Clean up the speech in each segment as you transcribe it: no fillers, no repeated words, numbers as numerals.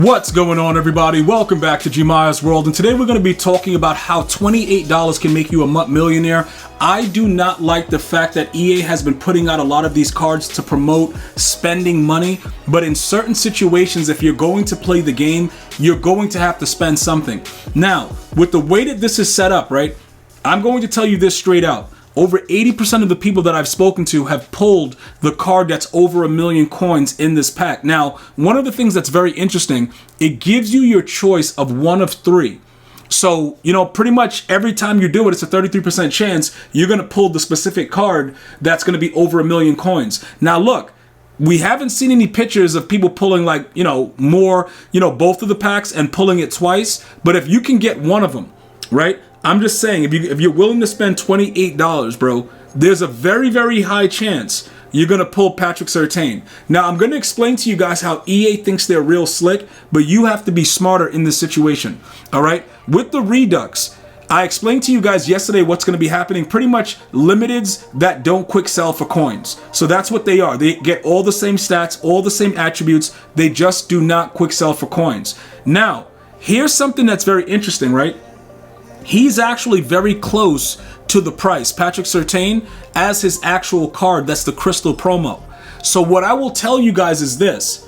What's going on, everybody? Welcome back to GmiasWorld, and today we're going to be talking about how $28 can make you a Mut Millionaire. I do not like the fact that EA has been putting out a lot of these cards to promote spending money, but in certain situations, if you're going to play the game, you're going to have to spend something. Now, with the way that this is set up, right, I'm going to tell you this straight out. Over 80% of the people that I've spoken to have pulled the card that's over 1 million coins in this pack. Now, one of the things that's very interesting, it gives you your choice of one of three. So, pretty much every time you do it, it's a 33% chance you're going to pull the specific card that's going to be over 1 million coins. Now, look, we haven't seen any pictures of people pulling more, both of the packs and pulling it twice. But if you can get one of them, right? I'm just saying, if you're willing to spend $28, bro, there's a very, very high chance you're going to pull Patrick Surtain. Now, I'm going to explain to you guys how EA thinks they're real slick, but you have to be smarter in this situation, all right? With the Redux, I explained to you guys yesterday what's going to be happening. Pretty much limiteds that don't quick sell for coins. So that's what they are. They get all the same stats, all the same attributes. They just do not quick sell for coins. Now, here's something that's very interesting, right? He's actually very close to the price, Patrick Surtain, as his actual card. That's the Crystal promo. So what I will tell you guys is this.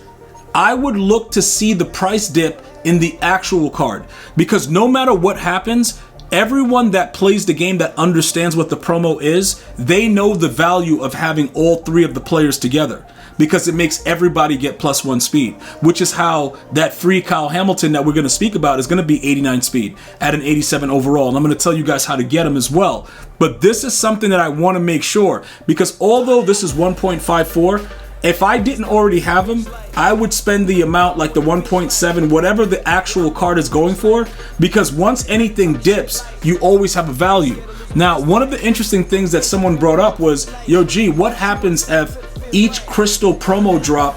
I would look to see the price dip in the actual card, because no matter what happens, everyone that plays the game that understands what the promo is, they know the value of having all three of the players together, because it makes everybody get +1 speed, which is how that free Kyle Hamilton that we're going to speak about is going to be 89 speed at an 87 overall. And I'm going to tell you guys how to get him as well. But this is something that I want to make sure, because although this is 1.54, if I didn't already have him, I would spend the amount like the 1.7, whatever the actual card is going for, because once anything dips, you always have a value. Now, one of the interesting things that someone brought up was, yo, G, what happens if each Crystal promo drop,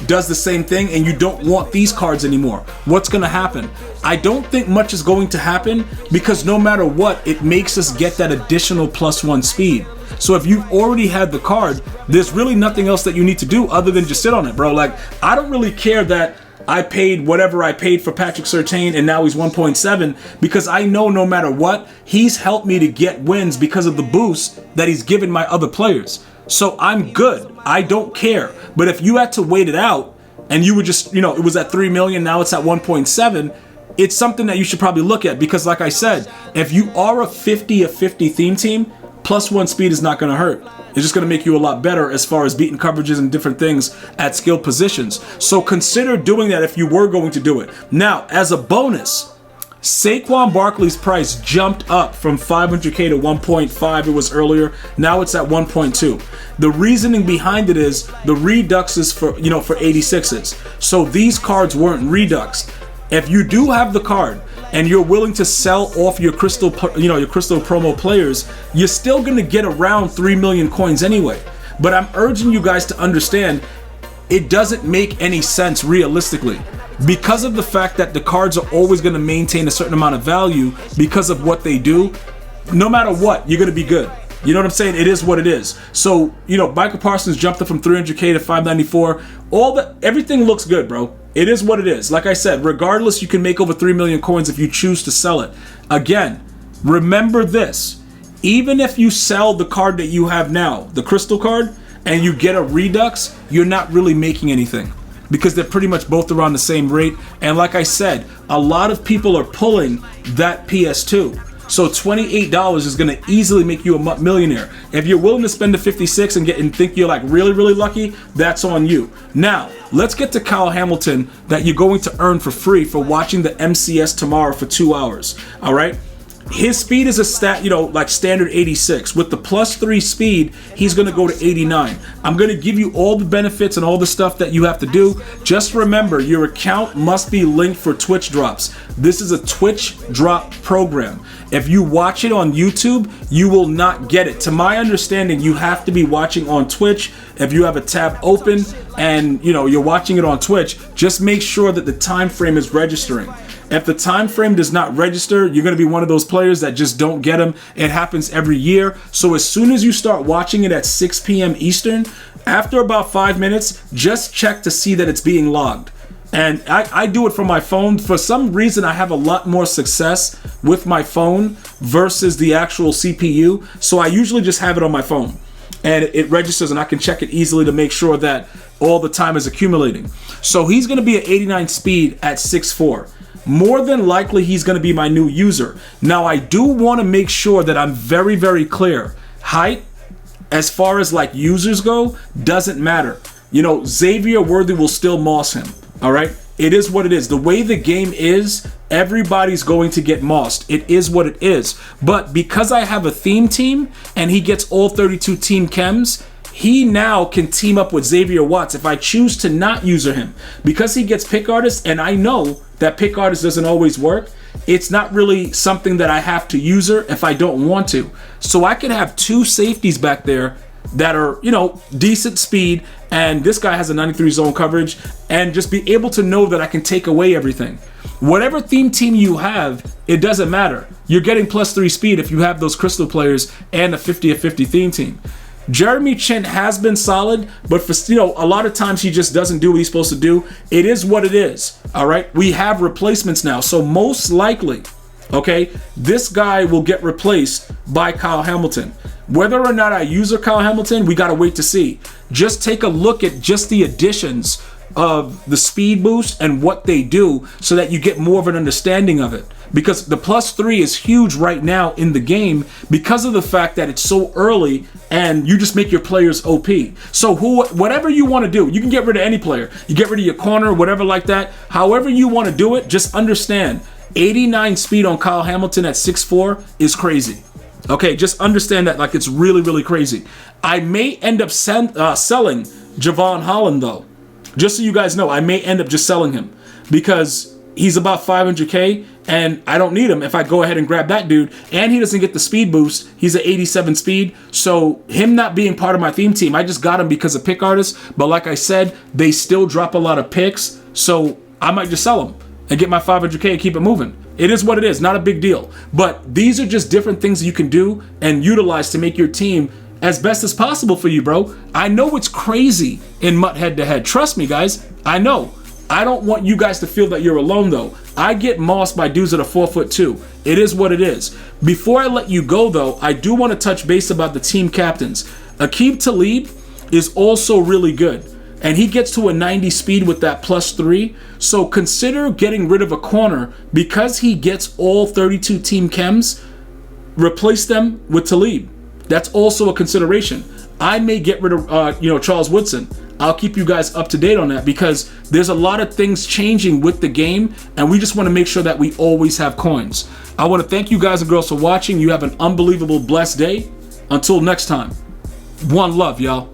does the same thing and you don't want these cards anymore? What's going to happen? I don't think much is going to happen, because no matter what, it makes us get that additional +1 speed. So if you've already had the card, there's really nothing else that you need to do other than just sit on it, bro. Like, I don't really care that I paid whatever I paid for Patrick Surtain and now he's 1.7, because I know no matter what, he's helped me to get wins because of the boost that he's given my other players. So I'm good. I don't care. But if you had to wait it out and you would just, it was at 3 million, now it's at 1.7, it's something that you should probably look at, because like I said, if you are a 50-50 theme team, +1 speed is not going to hurt. It's just going to make you a lot better as far as beating coverages and different things at skill positions. So consider doing that if you were going to do it. Now, as a bonus, Saquon Barkley's price jumped up from 500K to 1.5 it was earlier. Now it's at 1.2. The reasoning behind it is the Redux is for 86s. So these cards weren't Redux. If you do have the card and you're willing to sell off your Crystal promo players, you're still going to get around 3 million coins anyway. But I'm urging you guys to understand, it doesn't make any sense realistically, because of the fact that the cards are always going to maintain a certain amount of value because of what they do. No matter what, you're going to be good. You know what I'm saying? It is what it is. So, Michael Parsons jumped up from 300K to 594. Everything looks good, bro. It is what it is. Like I said, regardless, you can make over 3 million coins if you choose to sell it. Again, remember this. Even if you sell the card that you have now, the Crystal card, and you get a Redux, you're not really making anything, because they're pretty much both around the same rate. And like I said, a lot of people are pulling that PS2. So $28 is going to easily make you a Mut Millionaire. If you're willing to spend the 56 and think you're like really, really lucky, that's on you. Now, let's get to Kyle Hamilton that you're going to earn for free for watching the MCS tomorrow for 2 hours. All right? His speed is a like standard 86. With the +3 speed, he's going to go to 89. I'm going to give you all the benefits and all the stuff that you have to do. Just remember, your account must be linked for Twitch drops. This is a Twitch drop program. If you watch it on YouTube, you will not get it. To my understanding, you have to be watching on Twitch. If you have a tab open and you're watching it on Twitch, just make sure that the time frame is registering. If the time frame does not register, you're going to be one of those players that just don't get them. It happens every year. So as soon as you start watching it at 6 p.m. Eastern, after about 5 minutes, just check to see that it's being logged. And I do it from my phone. For some reason, I have a lot more success with my phone versus the actual CPU. So I usually just have it on my phone. And it registers and I can check it easily to make sure that all the time is accumulating. So he's going to be at 89 speed at 6'4". More than likely, he's going to be my new user. Now, I do want to make sure that I'm very, very clear. Height, as far as like users go, doesn't matter. You know, Xavier Worthy will still moss him. All right. It is what it is. The way the game is, everybody's going to get mossed. It is what it is. But because I have a theme team and he gets all 32 team chems, he now can team up with Xavier Watts if I choose to not user him. Because he gets pick artist, and I know that pick artist doesn't always work, it's not really something that I have to user if I don't want to. So I can have two safeties back there that are, you know, decent speed, and this guy has a 93 zone coverage, and just be able to know that I can take away everything. Whatever theme team you have, it doesn't matter. You're getting +3 speed if you have those crystal players and a 50-50 theme team. Jeremy Chin has been solid, but for, you know, a lot of times he just doesn't do what he's supposed to do. It is what it is. All right, we have replacements now, so most likely, okay, this guy will get replaced by Kyle Hamilton. Whether or not I use Kyle Hamilton, we got to wait to see. Just take a look at just the additions of the speed boost and what they do so that you get more of an understanding of it. Because the +3 is huge right now in the game because of the fact that it's so early and you just make your players OP. So whatever you want to do, you can get rid of any player. You get rid of your corner, whatever like that. However you want to do it, just understand 89 speed on Kyle Hamilton at 6'4" is crazy. Okay, just understand that, like, it's really, really crazy. I may end up selling Javon Holland, though. Just so you guys know, I may end up just selling him because he's about 500K and I don't need him if I go ahead and grab that dude. And he doesn't get the speed boost. He's at 87 speed. So him not being part of my theme team, I just got him because of pick artists. But like I said, they still drop a lot of picks. So I might just sell him and get my 500K and keep it moving. It is what it is, not a big deal. But these are just different things you can do and utilize to make your team as best as possible for you, bro. I know it's crazy in Mut head-to-head. Trust me, guys. I know. I don't want you guys to feel that you're alone, though. I get mossed by dudes that are 4'2". It is what it is. Before I let you go, though, I do want to touch base about the team captains. Aqib Talib is also really good. And he gets to a 90 speed with that +3. So consider getting rid of a corner because he gets all 32 team chems. Replace them with Talib. That's also a consideration. I may get rid of Charles Woodson. I'll keep you guys up to date on that because there's a lot of things changing with the game, and we just want to make sure that we always have coins. I want to thank you guys and girls for watching. You have an unbelievable, blessed day. Until next time, one love, y'all.